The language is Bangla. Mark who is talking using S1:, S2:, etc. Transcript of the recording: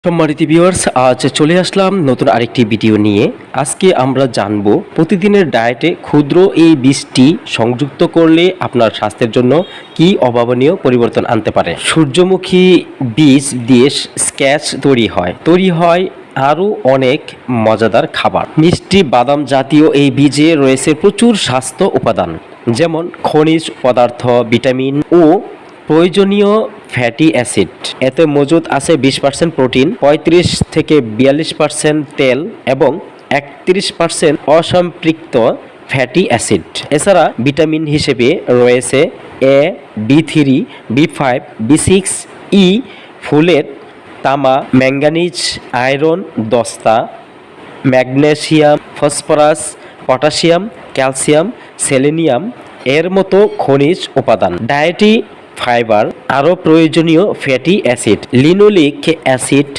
S1: সম্মানিত ভিউয়ার্স, আজ চলে আসলাম নতুন আরেকটি ভিডিও নিয়ে। আজকে আমরা জানব প্রতিদিনের ডায়েটে ক্ষুদ্র এই বীজটি সংযুক্ত করলে আপনার স্বাস্থ্যের জন্য কি অভাবনীয় পরিবর্তন আনতে পারে। সূর্যমুখী বীজ দিয়ে স্ক্যাচ তৈরি হয় আরও অনেক মজাদার খাবার। মিষ্টি বাদাম জাতীয় এই বীজে রয়েছে প্রচুর স্বাস্থ্য উপাদান, যেমন খনিজ পদার্থ, ভিটামিন ও প্রয়োজনীয় ফ্যাটি অ্যাসিড। এতে মজুদ আছে 20% প্রোটিন, 35-42% তেল এবং 31% অসম্পৃক্ত ফ্যাটি অ্যাসিড। এছাড়া ভিটামিন হিসেবে রয়েছে এ, B3, B5, B6, ই, ফোলেট, তামা, ম্যাঙ্গানিজ, আয়রন, দস্তা, magnesium, phosphorus, potassium, calcium, selenium এর মতো খনিজ উপাদান। ডায়েটি ফাইবার, আরও প্রয়োজনীয় ফ্যাটি অ্যাসিড, লিনোলিক অ্যাসিড,